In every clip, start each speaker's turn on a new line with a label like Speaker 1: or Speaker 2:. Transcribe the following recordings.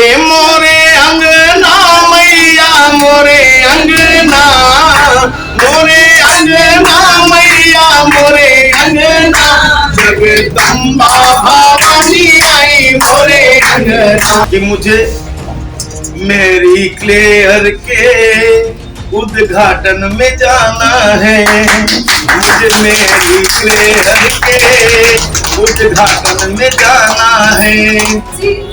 Speaker 1: मोरे अंगना मैया मोरे अंगना, मोरे अंगना मैया मोरे अंगना, जगदम्बा भवानी आई मोरे अंगना। कि मुझे मेरी क्लेयर के उद्घाटन में जाना है, मुझे मेरी क्लेयर के उद्घाटन में जाना है।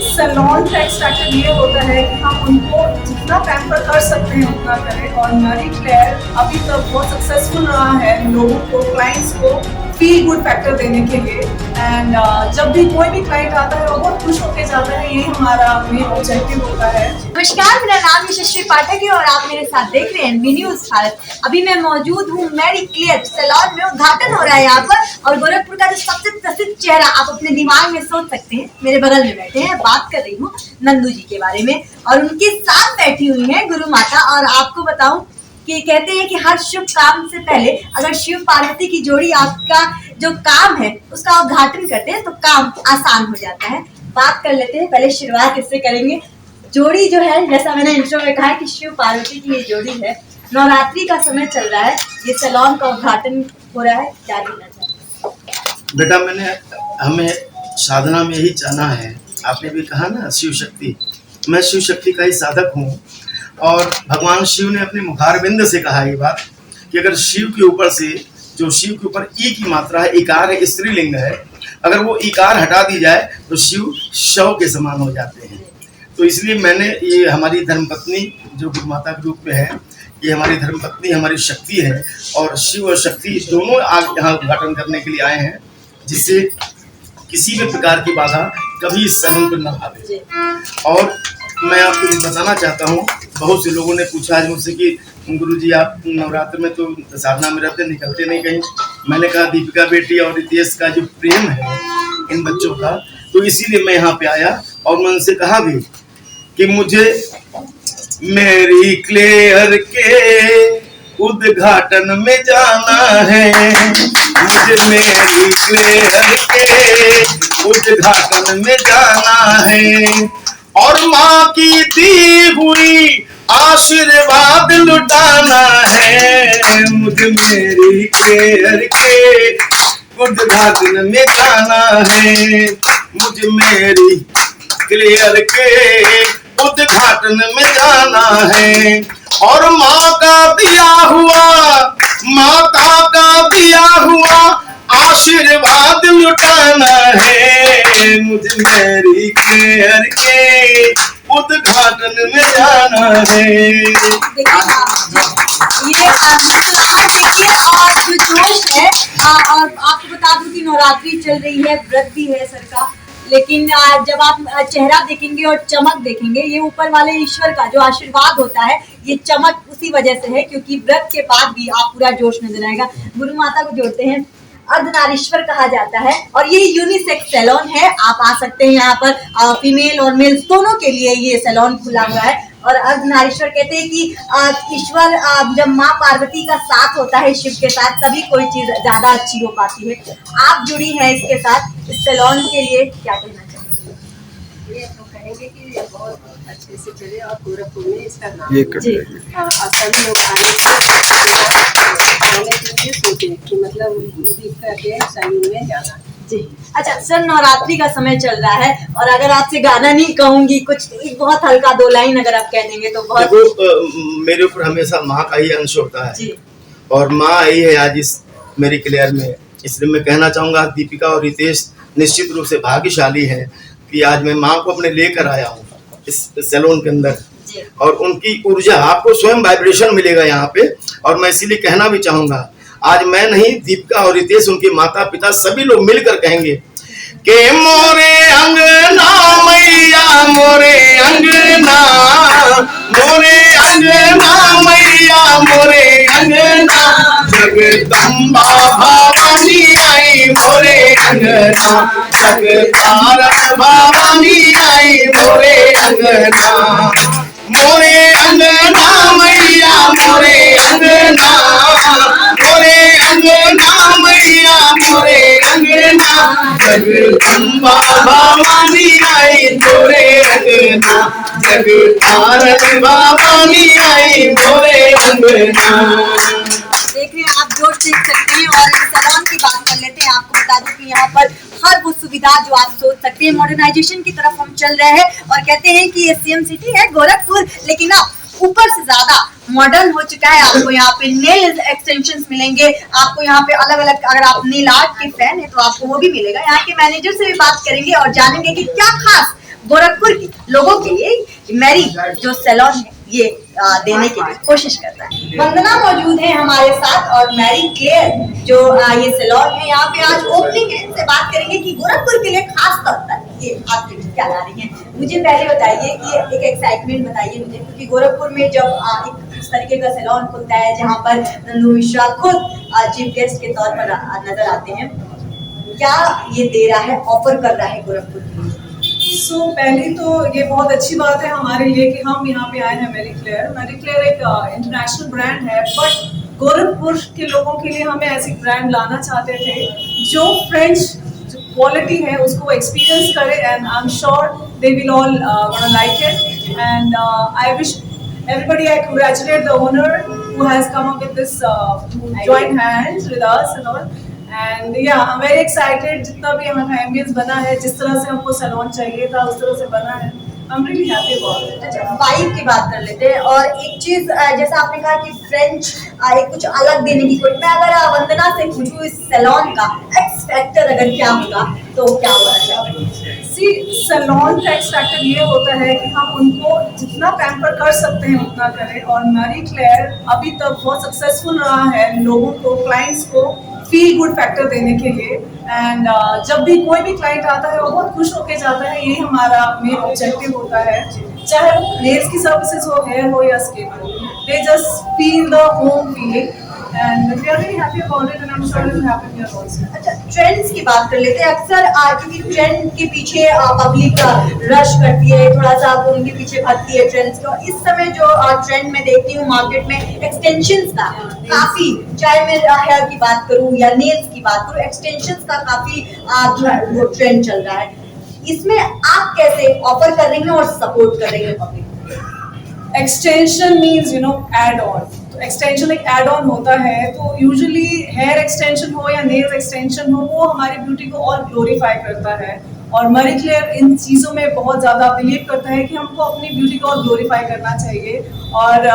Speaker 2: सैलून का एक्सट्रैक्टर ये होता है कि हम उनको जितना पैम्पर कर सकते हैं उतना करें, और मैरी क्लेयर अभी तक बहुत सक्सेसफुल रहा है लोगों को, क्लाइंट्स को फील गुड फैक्टर देने के लिए। एंड जब भी कोई भी क्लाइंट आता है वो बहुत खुश होकर जाता है, यही हमारा मेन ऑब्जेक्टिव होता है।
Speaker 3: नमस्कार, मेरा नाम यशस्वी पाठक है और आप मेरे साथ देख रहे हैं बी न्यूज भारत। अभी मैं मौजूद हूँ मैरी क्लेयर सैलून में, उद्घाटन हो रहा है यहाँ पर, और गोरखपुर का जो सबसे प्रसिद्ध चेहरा आप अपने दिमाग में सोच सकते हैं, मेरे बगल में बैठे हैं। बात कर रही हूँ नंदू जी के बारे में, और उनके साथ बैठी हुई है गुरु माता। और आपको बताऊं कि कहते हैं कि हर शुभ काम से पहले अगर शिव पार्वती की जोड़ी आपका जो काम है उसका उद्घाटन करते हैं तो काम आसान हो जाता है। बात कर लेते हैं, पहले शुरुआत इससे करेंगे। जोड़ी जो है, जैसा मैंने इंट्रो में कहा है कि शिव पार्वती की ये जोड़ी है, नवरात्रि का समय चल रहा है, ये सैलून का उद्घाटन हो रहा है, क्या कहना चाहते?
Speaker 1: बेटा, हमें साधना में यही जाना है। आपने भी कहा ना शिव शक्ति, मैं शिव शक्ति का ही साधक हूँ। और भगवान शिव ने अपने मुखारविंद से कहा ये बात कि अगर शिव के ऊपर से, जो शिव के ऊपर ई की मात्रा है, इकार है, स्त्रीलिंग है, अगर वो इकार हटा दी जाए तो शिव शव के समान हो जाते हैं। तो इसलिए मैंने ये हमारी धर्मपत्नी जो गुरु माता के रूप में है, ये हमारी धर्मपत्नी हमारी शक्ति है, और शिव और शक्ति दोनों यहाँ उद्घाटन करने के लिए आए हैं, जिससे किसी भी प्रकार की बाधा कभी इस सैलून पर न आवे। और मैं आपको ये बताना चाहता हूँ, बहुत से लोगों ने पूछा आज मुझसे कि गुरुजी आप नवरात्र में तो साधना में रहते, निकलते नहीं कहीं। मैंने कहा दीपिका बेटी और रितेश का जो प्रेम है इन बच्चों का, तो इसीलिए मैं यहाँ पे आया। और मैं उनसे कहा भी कि मुझे मेरी क्लेयर के उद्घाटन में जाना है, मुझे मेरी क्लेयर के उद्घाटन में जाना है, और माँ की दी हुई आशीर्वाद लुटाना है, मुझे मेरी क्लेयर के उद्घाटन में जाना है, मुझे मेरी क्लेयर के उद्घाटन में जाना है। और माँ का दिया हुआ, माता का दिया हुआ आशीर्वाद लुटाना है, मुझे मेरी क्लेयर के उद्घाटन में जाना है।
Speaker 3: ये देखिए, और जो जोश है, और आपको बता दूं कि नवरात्रि चल रही है, व्रत भी है सर का, लेकिन जब आप चेहरा देखेंगे और चमक देखेंगे, ये ऊपर वाले ईश्वर का जो आशीर्वाद होता है, ये चमक उसी वजह से है क्योंकि व्रत के बाद भी आप पूरा जोश नजर आएगा। गुरु माता को जोड़ते हैं, अर्धनारीश्वर कहा जाता है, और ये यूनिसेक्स सैलून है। आप आ सकते हैं यहाँ पर, फीमेल और मेल दोनों के लिए ये सैलून खुला हुआ है। और अर्धनारीश्वर कहते हैं कि ईश्वर, जब माँ पार्वती का साथ होता है शिव के साथ, तभी कोई चीज ज्यादा अच्छी हो पाती है। आप जुड़ी हैं इसके साथ, इस सैलून के लिए क्या कहना चाहेंगे?
Speaker 4: ये तो कहेंगे कि ये बहुत अच्छे से चले, और गोरखपुर में इसका नाम और सभी लोग आने के लिए सोचे कि मतलब दीपिका के सैलून में जाना।
Speaker 3: जी अच्छा सर, नवरात्रि का समय चल रहा है, और अगर आपसे गाना नहीं कहूंगी, कुछ बहुत हल्का दो लाइन अगर आप कह देंगे तो बहुत।
Speaker 1: देखो, मेरे ऊपर हमेशा माँ का ही अंश होता है जी। और माँ आई है आज इस मेरी क्लेयर में, इसलिए मैं कहना चाहूँगा दीपिका और रितेश निश्चित रूप से भाग्यशाली है कि आज मैं माँ को अपने लेकर आया हूँ इस सैलून के अंदर, और उनकी ऊर्जा आपको स्वयं वाइब्रेशन मिलेगा यहाँ पे। और मैं इसीलिए कहना भी चाहूँगा, आज मैं नहीं, दीपिका और रितेश, उनके माता पिता सभी लोग मिलकर कहेंगे कि मोरे अंगना मैया मोरे अंगना, मोरे अंगना मैया मोरे अंगना, जगदम्बा भवानी आई मोरे अंगना, जगतारण भवानी आई मोरे अंगना, मोरे अंगना मैया मोरे अंगना, मोरे अंगना मैया मोरे अंगना, जगदम्बा भवानी आई मोरे अंगना, जग भारत भवानी आई मोरे अंगना।
Speaker 3: देख रहे हैं आप, जोश देख सकते हैं। और सैलून की बात कर लेते हैं। आपको बता दूं कि यहाँ पर हर वो सुविधा जो आप सोच सकते हैं, मॉडर्नाइजेशन की तरफ हम चल रहे हैं और कहते हैं कि ये सीएम सिटी है गोरखपुर, लेकिन अब ऊपर से ज्यादा मॉडर्न हो चुका है। आपको यहाँ पे नेल एक्सटेंशंस मिलेंगे, आपको यहाँ पे अलग अलग, अगर आप नेल आर्ट के फैन है तो आपको वो भी मिलेगा। यहाँ के मैनेजर से भी बात करेंगे और जानेंगे कि क्या खास गोरखपुर के लोगों के लिए मैरी जो सैलून है ये देने की कोशिश कर रहा है। वंदना मौजूद है हमारे साथ और मैरी क्लेयर जो ये सैलून है यहाँ पे आज ओपनिंग है, इनसे बात करेंगे कि गोरखपुर के लिए खास तौर पर ये आप क्या ला रही हैं। मुझे पहले बताइए कि एक एक्साइटमेंट बताइए मुझे, क्योंकि गोरखपुर में जब एक इस तरीके का सैलून खुलता है जहाँ पर नंदू मिश्रा खुद चीफ गेस्ट के तौर पर नजर आते हैं, क्या ये दे रहा है, ऑफर कर रहा है गोरखपुर के लिए?
Speaker 2: पहली तो ये बहुत अच्छी बात है हमारे लिए कि हम यहाँ पे आए हैं मैरी क्लेयर। मैरी क्लेयर एक इंटरनेशनल ब्रांड है, बट गोरखपुर के लोगों के लिए हमें ऐसी ब्रांड लाना चाहते थे जो फ्रेंच क्वालिटी है उसको एक्सपीरियंस करे, and I am sure they will all gonna like it. And I wish everybody, I congratulate the owner who has come up with this joint hands with us and all. And yeah, I'm very excited. जितना भी हमारा ambience बना है, जिस तरह से हमको salon चाहिए था उस तरह से बना है। I'm really happy about it.
Speaker 3: अच्छा, वाइब की बात कर लेते हैं। और एक चीज जैसा आपने कहा कि फ्रेंच एक कुछ अलग देने की कोई, मैं अगर वंदना से पूछूं इस सैलून का एक्स फैक्टर अगर क्या होगा तो क्या होगा?
Speaker 2: सी, सैलून का एक्स फैक्टर ये होता है कि हम उनको जितना पैम्पर कर सकते हैं उतना करें। और मैरी क्लेयर अभी तक बहुत सक्सेसफुल रहा है लोगों को, क्लाइंट्स को फील गुड फैक्टर देने के लिए। एंड जब भी कोई भी क्लाइंट आता है वो बहुत खुश होके जाता है, यही हमारा मेन ऑब्जेक्टिव होता है। चाहे वो नेल्स की सर्विसेज हो, हेयर हो या स्किन हो, they just feel the home feeling and we are really happy about it and I'm sure you'll happy here also.
Speaker 3: अच्छा, ट्रेंड्स की बात कर लेते हैं। अक्सर क्योंकि ट्रेंड के पीछे पब्लिक रश करती है, थोड़ा सा उनके पीछे भागती है ट्रेंड्स का। इस समय जो ट्रेंड में देखती हूँ मार्केट में एक्सटेंशंस का काफी, चाहे मैं हेयर की बात करूँ या नेल्स की बात करूँ, एक्सटेंशंस का काफी वो ट्रेंड चल रहा है। इसमें आप कैसे ऑफर कर रही हैं और सपोर्ट कर रही हैं public?
Speaker 2: Extension means add on. तो एक्सटेंशन एक एड ऑन होता है, तो यूजुअली हेयर एक्सटेंशन हो या नेल एक्सटेंशन हो, वो हमारी ब्यूटी को और ग्लोरीफाई करता है। और मैरी क्लेयर इन चीज़ों में बहुत ज़्यादा बिलीव करता है कि हमको अपनी ब्यूटी को और ग्लोरीफाई करना चाहिए। और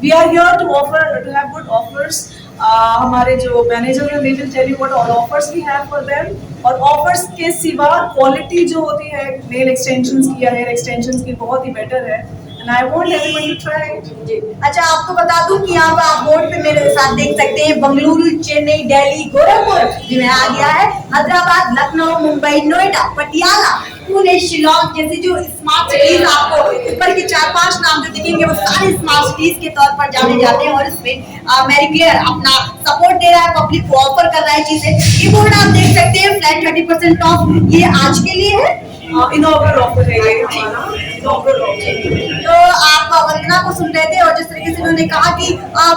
Speaker 2: we are here to offer, to have good offers. हमारे जो मैनेजर हैं, they will tell you what all offers we have for them. और ऑफर्स के सिवा क्वालिटी जो होती है नेल एक्सटेंशंस की या हेयर एक्सटेंशंस की बहुत ही बेटर है। And I want everyone to try it.
Speaker 3: जी, अच्छा, आपको बता दूं कि यहाँ पर आप बोर्ड पे मेरे साथ देख सकते हैं बेंगलुरु, चेन्नई, दिल्ली, गोरखपुर जिनमें आ गया है, हैदराबाद, लखनऊ, मुंबई, नोएडा, पटियाला, पुणे, शिलोंग जैसी जो स्मार्ट सिटीज आपको ऊपर के 4-5 नाम जो दिखेंगे वो सारे स्मार्ट सिटीज के तौर पर जाने जाते हैं। और इसमें मैरी क्लेयर अपना सपोर्ट दे रहा है, पब्लिक को ऑफर कर रहा है चीजें। ये बोर्ड आप देख सकते हैं, फ्लैट 30% ऑफ, ये आज के लिए है,
Speaker 2: इनॉग्रल ऑफर है ये हमारा, इनॉग्रल ऑफर।
Speaker 3: तो आप वंदना को सुन रहे थे और जिस तरीके से उन्होंने कहा कि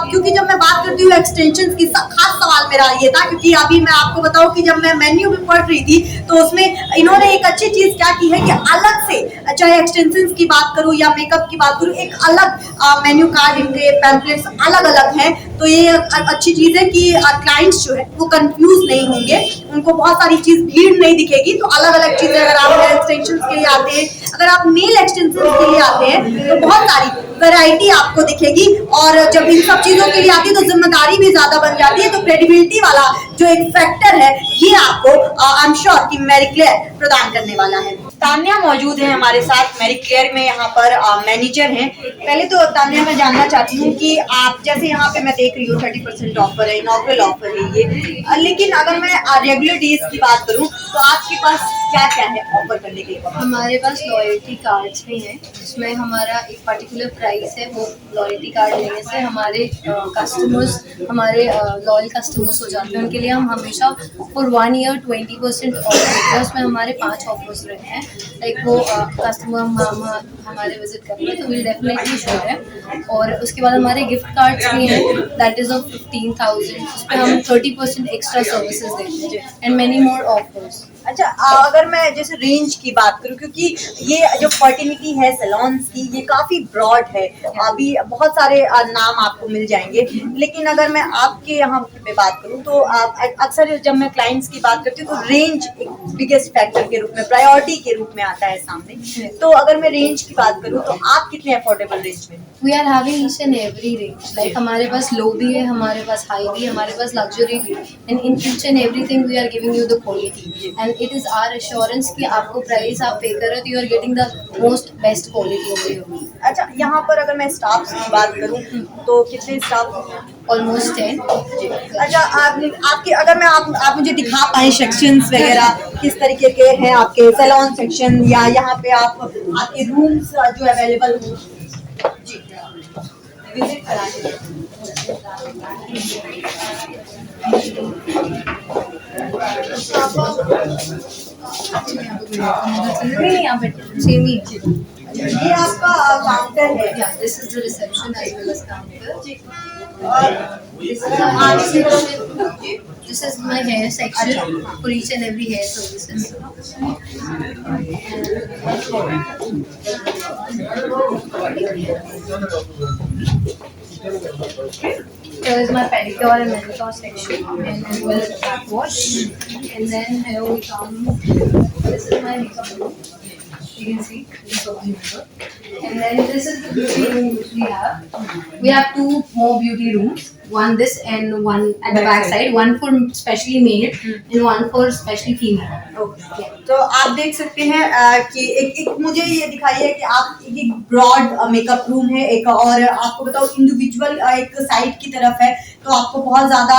Speaker 3: क्योंकि जब मैं बात करती हूँ एक्सटेंशन की, खास सवाल मेरा ये था, क्योंकि अभी मैं आपको बताऊं कि जब मैं मेन्यू में पढ़ रही थी तो उसमें इन्होंने एक अच्छी चीज क्या की है कि अलग से, चाहे एक्सटेंशन की बात करूँ या मेकअप की बात करूँ, एक अलग मेन्यू कार्ड, इनके पैम्पलेट्स अलग अलग हैं। तो ये अच्छी चीज है कि क्लाइंट्स जो है वो कंफ्यूज नहीं होंगे, उनको बहुत सारी चीज भीड़ नहीं दिखेगी। तो अलग अलग चीजें, अगर आप हेयर एक्सटेंशन के लिए आते हैं, अगर आप नेल एक्सटेंशन के लिए आते हैं तो बहुत सारी वैरायटी आपको दिखेगी। और जब इन सब चीजों के लिए आती है तो जिम्मेदारी भी ज्यादा बन जाती है। तो क्रेडिबिलिटी वाला जो एक फैक्टर है ये आपको आई एम श्योर कि मैरी क्लेयर प्रदान करने वाला है। तान्या मौजूद है हमारे साथ, मैरी क्लेयर में यहाँ पर मैनेजर हैं। पहले तो तान्या, मैं जानना चाहती हूँ कि आप जैसे यहाँ पे मैं देख रही हूँ 30% ऑफर है, इनॉग्रल ऑफर है ये, लेकिन अगर मैं रेगुलर डेज की बात करूँ तो आपके पास क्या क्या है ऑफर करने के लिए?
Speaker 5: हमारे पास लॉयल्टी कार्ड्स भी हैं, जिसमें हमारा एक पर्टिकुलर प्राइस है। वो लॉयल्टी कार्ड लेने से हमारे कस्टमर्स, हमारे लॉयल कस्टमर्स हो जाते हैं। उनके लिए हम हमेशा फॉर 1 ईयर 20% ऑफ देते हैं। उसमें हमारे 5 ऑफर्स रहते हैं। लाइक वो कस्टमर हमारे विजिट करते हैं तो विल डेफिनेटली शो है। और उसके बाद हमारे गिफ्ट कार्ड्स भी हैं, दैट इज़ ऑफ 15,000, उस पर हम 30% एक्स्ट्रा सर्विसेज देते हैं एंड मैनी मोर ऑफर्स।
Speaker 3: अच्छा, अगर मैं जैसे रेंज की बात करूं, क्योंकि ये जो फर्टिलिटी है सैलून्स की ये काफी ब्रॉड है, अभी बहुत सारे नाम आपको मिल जाएंगे, लेकिन अगर मैं आपके यहाँ पे बात करूं तो अक्सर जब मैं क्लाइंट्स की बात करती हूँ तो रेंज एक बिगेस्ट फैक्टर के रूप में, प्रायोरिटी के रूप में आता है सामने। तो अगर मैं रेंज की बात करूं तो आप कितने अफोर्डेबल रेंज में?
Speaker 5: We are having each and every range, like हमारे पास लो भी है, हमारे पास हाई भी है, हमारे पास लग्जरी भी, and in each and everything we are giving you the quality, and it is our assurance कि आपको प्राइस आप पे कर रहे हो तो you are getting the most best quality of your.
Speaker 3: अच्छा, यहाँ पर अगर मैं स्टाफ की बात करूँ तो कितने स्टाफ?
Speaker 5: ऑलमोस्ट 10।
Speaker 3: अच्छा, आपके अगर मैं आप मुझे दिखा पाए सेक्शंस वगैरह किस तरीके के हैं आपके सैलून सेक्शन, या यहाँ पे आपके रूम्स जो अवेलेबल हो जी विजिट कराएंगे।
Speaker 5: नहीं, यहाँ पे सेम ही है।
Speaker 3: ये आपका काउंटर है।
Speaker 5: Yeah, this is the reception as well as counter.
Speaker 3: आगे की तरफ
Speaker 5: This is my hair section for each and every hair services. Here is my pedicure and manicure section, and as well as the back wash. And then here we come. This is my makeup room. You can see this over here. And then this is the beauty room which we have. We have 2 more beauty rooms. One this and one at the back side. One for specially male and one for specially female.
Speaker 3: Okay, तो आप देख सकते हैं कि एक मुझे ये दिखाइए कि आप एक ब्रॉड मेकअप रूम है, एक और आपको बताओ इंडिविजुअल एक साइड की तरफ है, तो आपको बहुत ज़्यादा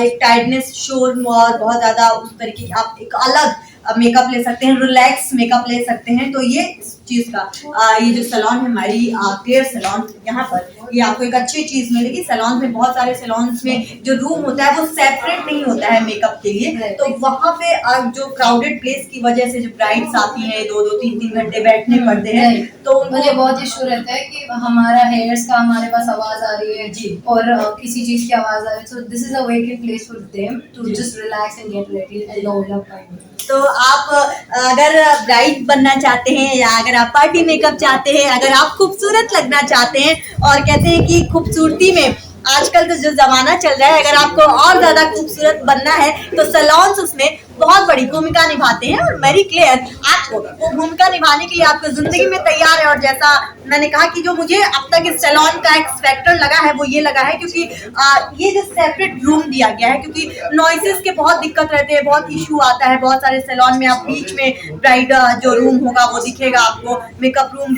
Speaker 3: एक टायर्डनेस शोर और बहुत ज़्यादा उस तरीके की आप एक अलग मेकअप ले सकते हैं, रिलैक्स मेकअप ले सकते हैं। तो ये इस चीज़ का ये जो सैलून है हमारी क्लियर सैलून, यहाँ पर ये आपको एक अच्छी चीज़ मिलेगी। सैलून में बहुत सारे सैलून्स में जो रूम होता है वो सेपरेट नहीं होता है मेकअप के लिए, तो वहाँ पे जो क्राउडेड प्लेस की वजह से जो ब्राइड्स आती हैं 2-2, 3-3 घंटे बैठने पड़ते हैं, तो
Speaker 5: मुझे बहुत इशू रहता है कि हमारा हेयर्स का हमारे पास आवाज आ रही है
Speaker 3: जी,
Speaker 5: और किसी चीज की आवाज आ रही है, so this is a vacant place for them to just relax and get ready and load up time.
Speaker 3: तो आप अगर ब्राइड बनना चाहते हैं या अगर आप पार्टी मेकअप चाहते हैं, अगर आप खूबसूरत लगना चाहते हैं, और कहते हैं कि खूबसूरती में आजकल तो जो जमाना चल रहा है, अगर आपको और ज्यादा खूबसूरत बनना है तो सैलून्स उसमें बहुत बड़ी भूमिका निभाते हैं, और मैरी क्लेयर आपको वो भूमिका निभाने के लिए आपको जिंदगी में तैयार है। और जैसा मैंने कहा कि जो मुझे अब तक इस सैलून का एक फैक्टर लगा है वो ये लगा है क्योंकि ये जो सेपरेट रूम दिया गया है, क्योंकि नॉइसेस के बहुत दिक्कत रहते हैं, बहुत इशू आता है बहुत सारे सैलून में। आप बीच में ब्राइड जो रूम होगा वो दिखेगा आपको, मेकअप रूम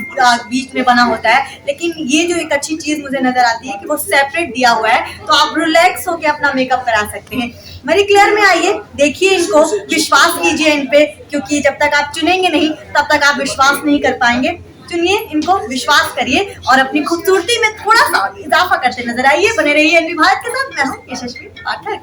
Speaker 3: बीच में बना होता है, लेकिन ये जो एक अच्छी चीज मुझे नजर आती है कि वो सेपरेट दिया हुआ है, तो आप रिलैक्स होकर अपना मेकअप करा सकते हैं। मैरी क्लेयर में आइए, देखिए इनको, विश्वास कीजिए इन पे, क्योंकि जब तक आप चुनेंगे नहीं तब तक आप विश्वास नहीं कर पाएंगे। चुनिए इनको, विश्वास करिए और अपनी खूबसूरती में थोड़ा सा इजाफा करते नजर आइए। बने रहिए एनवी भारत के साथ। मैं हूँ यशस्वी पाठक।